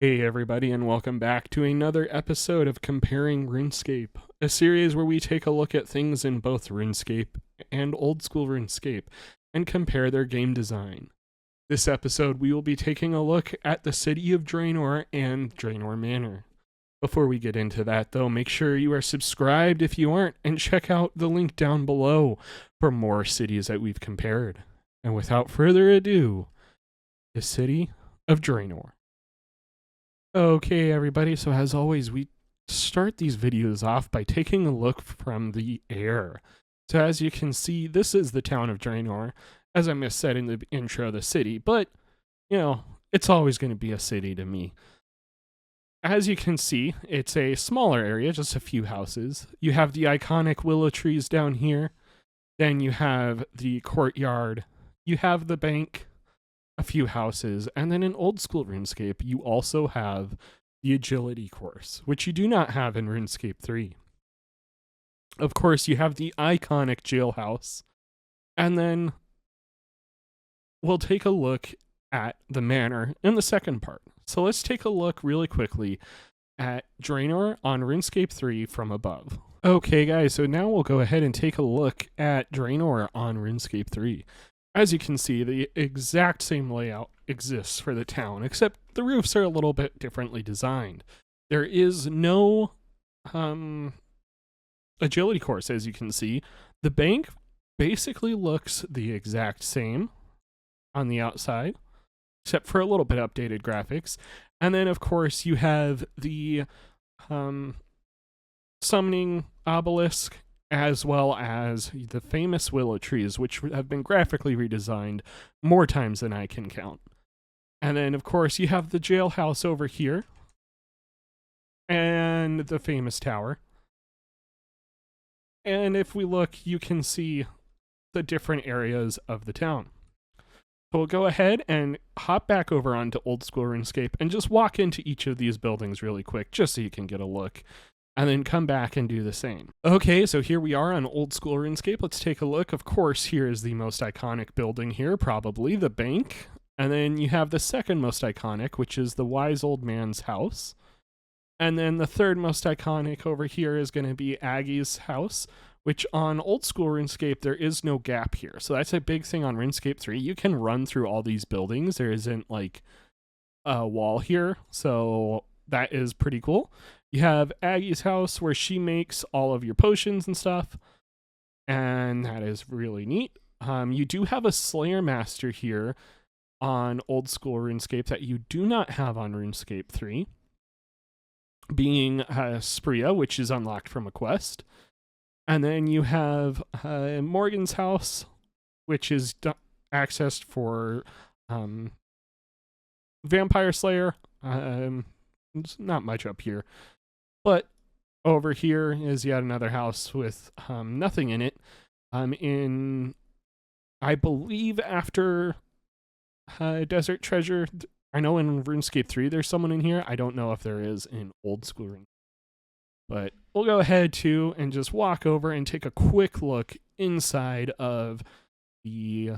Hey everybody, and welcome back to another episode of Comparing RuneScape, a series where we take a look at things in both RuneScape and old school RuneScape and compare their game design. This episode we will be taking a look at the city of Draynor and Draynor Manor. Before we get into that though, make sure you are subscribed if you aren't, and check out the link down below for more cities that we've compared. And without further ado, the city of Draynor. Okay, everybody, so as always, we start these videos off by taking a look from the air. So as you can see, this is the town of Draynor, as I missaid in the intro, the city, but, you know, it's always going to be a city to me. As you can see, it's a smaller area, just a few houses. You have the iconic willow trees down here, then you have the courtyard, you have the bank, a few houses, and then in old school RuneScape, you also have the agility course, which you do not have in RuneScape 3. Of course, you have the iconic jailhouse, and then we'll take a look at the manor in the second part. So let's take a look really quickly at Draynor on RuneScape 3 from above. Okay guys, so now we'll go ahead and take a look at Draynor on RuneScape 3. As you can see, the exact same layout exists for the town, except the roofs are a little bit differently designed. There is no agility course, as you can see. The bank basically looks the exact same on the outside, except for a little bit updated graphics. And then, of course, you have the summoning obelisk, as well as the famous willow trees, which have been graphically redesigned more times than I can count. And then, of course, you have the jailhouse over here, and the famous tower. And if we look, you can see the different areas of the town. So we'll go ahead and hop back over onto old school RuneScape and just walk into each of these buildings really quick, just so you can get a look, and then come back and do the same. Okay, so here we are on old school RuneScape. Let's take a look. Of course, here is the most iconic building here, probably the bank. And then you have the second most iconic, which is the wise old man's house. And then the third most iconic over here is going to be Aggie's house, which on old school RuneScape, there is no gap here. So that's a big thing on RuneScape 3. You can run through all these buildings. There isn't like a wall here, so that is pretty cool. You have Aggie's house where she makes all of your potions and stuff, and that is really neat. You do have a Slayer Master here on old school RuneScape that you do not have on RuneScape 3, being Spria, which is unlocked from a quest. And then you have Morgan's house, which is accessed for Vampire Slayer. There's not much up here. But over here is yet another house with nothing in it. I believe after Desert Treasure, I know in RuneScape 3 there's someone in here. I don't know if there is in old school RuneScape. But we'll go ahead too and just walk over and take a quick look inside of the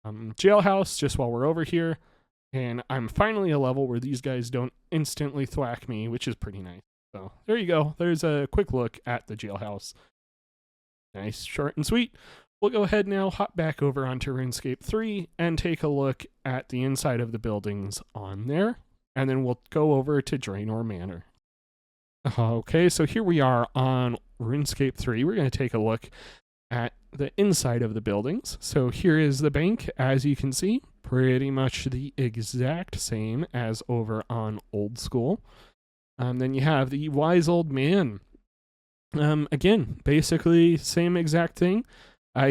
jailhouse just while we're over here. And I'm finally a level where these guys don't instantly thwack me, which is pretty nice. So there you go. There's a quick look at the jailhouse. Nice, short and sweet. We'll go ahead now, hop back over onto RuneScape 3 and take a look at the inside of the buildings on there. And then we'll go over to Draynor Manor. Okay, so here we are on RuneScape 3. We're going to take a look at the inside of the buildings. So here is the bank, as you can see, pretty much the exact same as over on old school. Then you have the wise old man. Again, basically same exact thing.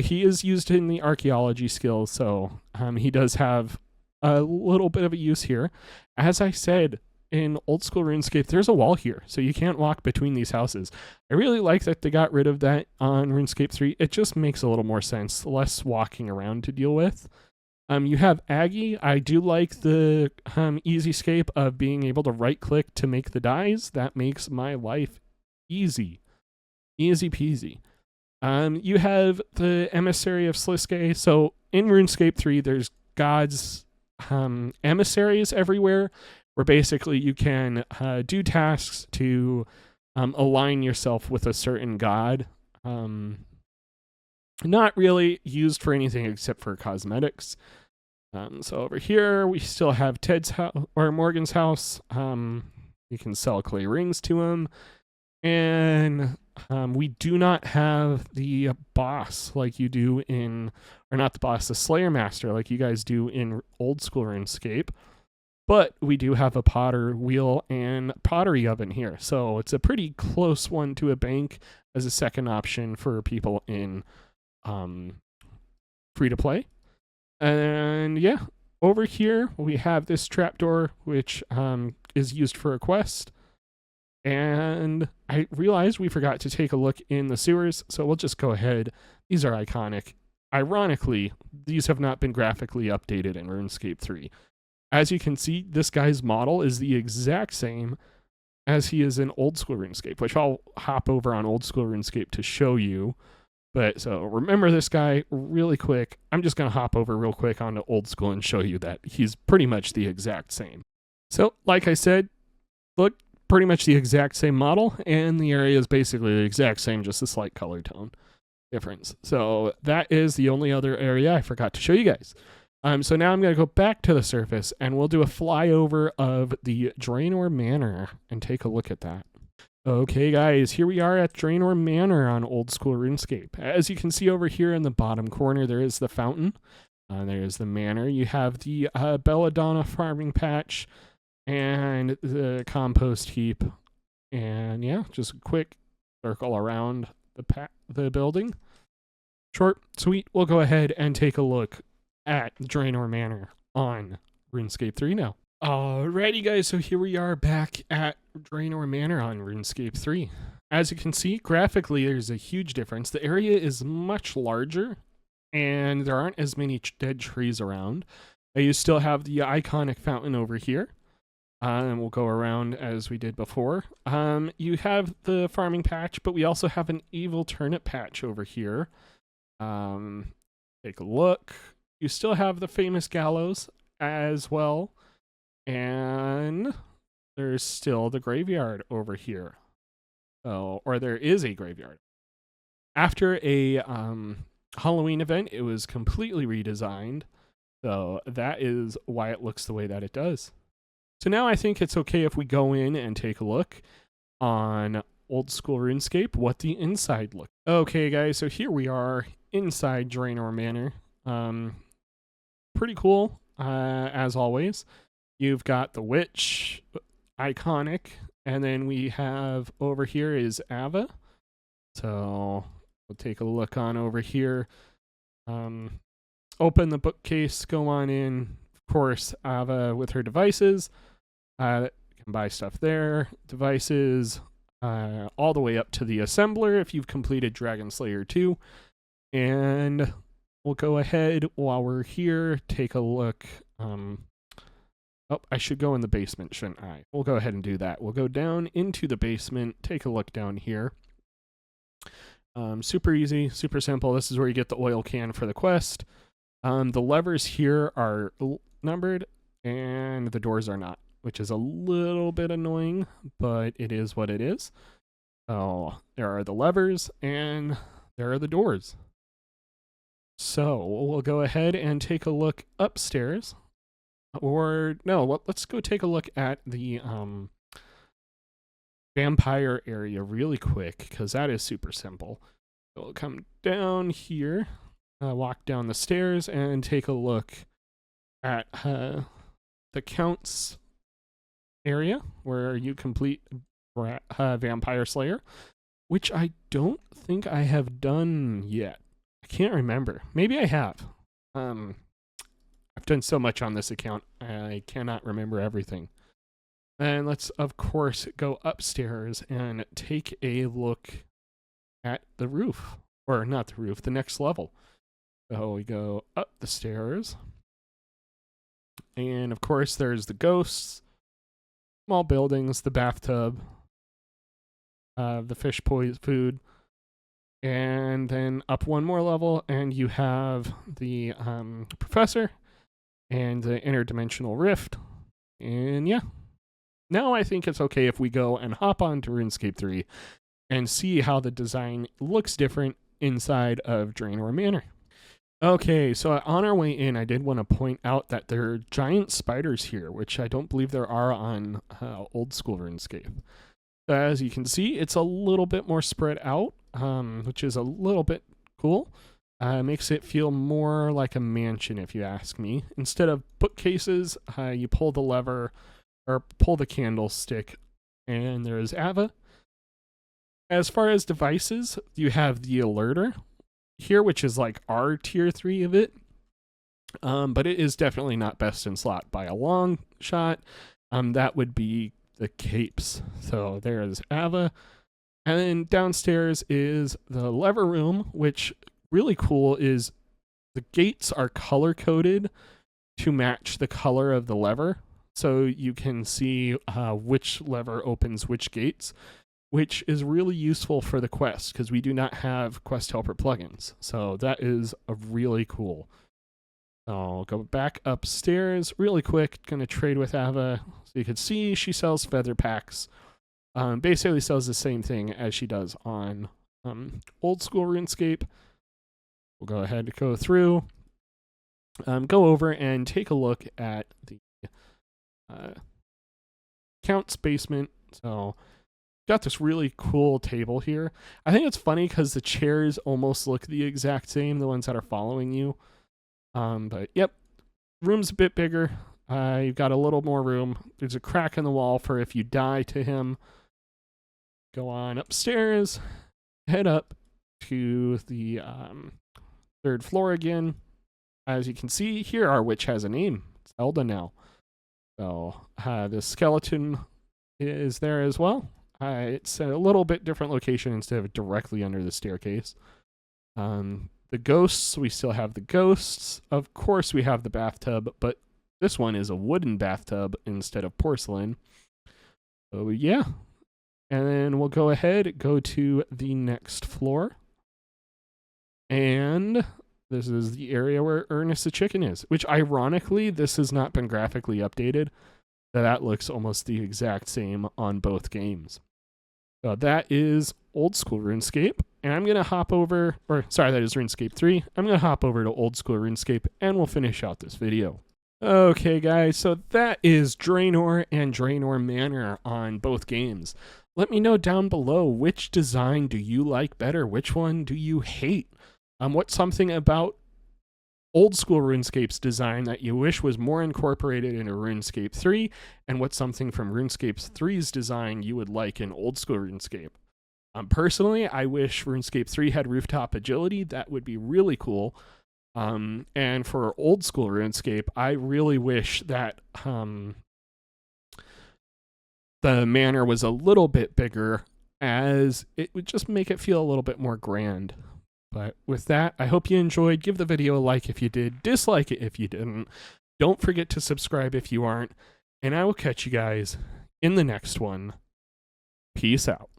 He is used in the archaeology skills, so he does have a little bit of a use here. As I said, in old school RuneScape, there's a wall here, so you can't walk between these houses. I really like that they got rid of that on RuneScape 3. It just makes a little more sense, less walking around to deal with. You have Aggie. I do like the easy scape of being able to right-click to make the dies. That makes my life easy. Easy peasy. You have the Emissary of Sliske. So in RuneScape 3, there's gods' emissaries everywhere, where basically you can do tasks to align yourself with a certain god. Not really used for anything except for cosmetics. So over here, we still have Ted's house, or Morgan's house. You can sell clay rings to him. And we do not have the boss like you do in, or not the boss, the Slayer Master like you guys do in old school RuneScape. But we do have a potter wheel and pottery oven here. So it's a pretty close one to a bank as a second option for people in free to play. And yeah, over here we have this trapdoor, which is used for a quest. And I realized we forgot to take a look in the sewers, so we'll just go ahead. These are iconic. Ironically, these have not been graphically updated in RuneScape 3. As you can see, this guy's model is the exact same as he is in old school RuneScape, which I'll hop over on old school RuneScape to show you. But so remember this guy really quick. I'm just going to hop over real quick onto old school and show you that he's pretty much the exact same. So like I said, look, pretty much the exact same model, and the area is basically the exact same, just a slight color tone difference. So that is the only other area I forgot to show you guys. So now I'm going to go back to the surface, and we'll do a flyover of the Draynor Manor and take a look at that. Okay guys, here we are at Draynor Manor on old school RuneScape. As you can see over here in the bottom corner, there is the fountain. There's the manor. You have the belladonna farming patch and the compost heap. And yeah, just a quick circle around the building. Short, sweet. We'll go ahead and take a look at Draynor Manor on RuneScape 3 now. Alrighty guys, so here we are back at Draynor Manor on RuneScape 3. As you can see, graphically there's a huge difference. The area is much larger, and there aren't as many dead trees around. You still have the iconic fountain over here, and we'll go around as we did before. You have the farming patch, but we also have an evil turnip patch over here. Take a look. You still have the famous gallows as well. And there's still the graveyard over here. Oh, or there is a graveyard. After a Halloween event, it was completely redesigned. So that is why it looks the way that it does. So now I think it's okay if we go in and take a look on old school RuneScape, what the inside looks. Okay guys, so here we are inside Draynor Manor. Pretty cool, as always. You've got the witch, iconic, and then we have over here is Ava. So we'll take a look on over here. Open the bookcase, go on in. Of course, Ava with her devices. You can buy stuff there. Devices, all the way up to the assembler if you've completed Dragon Slayer 2. And we'll go ahead while we're here, take a look. Oh, I should go in the basement, shouldn't I? We'll go ahead and do that. We'll go down into the basement, take a look down here. Super easy, super simple. This is where you get the oil can for the quest. The levers here are numbered, and the doors are not, which is a little bit annoying, but it is what it is. So there are the levers, and there are the doors. So we'll go ahead and take a look upstairs. Or no, let's go take a look at the vampire area really quick, because that is super simple. So we'll come down here, walk down the stairs, and take a look at the Count's area, where you complete Vampire Slayer, which I don't think I have done yet. I can't remember. Maybe I have. I've done so much on this account, I cannot remember everything. And let's, of course, go upstairs and take a look at the roof. Or not the roof, the next level. So we go up the stairs. And, of course, there's the ghosts, small buildings, the bathtub, the fish food. And then up one more level, and you have the professor and the interdimensional rift. And yeah, now I think it's okay if we go and hop on to RuneScape 3 and see how the design looks different inside of Draynor Manor. Okay, so on our way in, I did want to point out that there are giant spiders here, which I don't believe there are on old school RuneScape. As you can see, it's a little bit more spread out, which is a little bit cool. Makes it feel more like a mansion, if you ask me. Instead of bookcases, you pull the lever, or pull the candlestick, and there is Ava. As far as devices, you have the alerter here, which is like our tier 3 of it, but it is definitely not best in slot by a long shot. That would be the capes. So there is Ava, and then downstairs is the lever room, which really cool is the gates are color coded to match the color of the lever, so you can see which lever opens which gates, which is really useful for the quest because we do not have quest helper plugins. So that is a really cool. I'll go back upstairs really quick. Gonna trade with Ava. So you can see she sells feather packs. Basically sells the same thing as she does on old school RuneScape. We'll go ahead and go through, go over and take a look at the Count's basement. So got this really cool table here. I think it's funny because the chairs almost look the exact same, the ones that are following you. But yep, room's a bit bigger. You've got a little more room. There's a crack in the wall for if you die to him. Go on upstairs, head up to the 3rd floor again. As you can see here, our witch has a name. It's Elda now. So the skeleton is there as well. It's a little bit different location instead of directly under the staircase. The ghosts, we still have the ghosts. Of course, we have the bathtub, but this one is a wooden bathtub instead of porcelain. So yeah. And then we'll go ahead, go to the next floor. And this is the area where Ernest the Chicken is, which ironically, this has not been graphically updated. That looks almost the exact same on both games. So that is old school RuneScape, and I'm going to hop over, or sorry, that is RuneScape 3. I'm going to hop over to old school RuneScape, and we'll finish out this video. Okay, guys, so that is Draynor and Draynor Manor on both games. Let me know down below, which design do you like better? Which one do you hate? What's something about old school RuneScape's design that you wish was more incorporated into RuneScape 3, and what's something from RuneScape 3's design you would like in old school RuneScape? Personally, I wish RuneScape 3 had rooftop agility. That would be really cool. And for old school RuneScape, I really wish that the manor was a little bit bigger, as it would just make it feel a little bit more grand. But with that, I hope you enjoyed. Give the video a like if you did, dislike it if you didn't. Don't forget to subscribe if you aren't, and I will catch you guys in the next one. Peace out.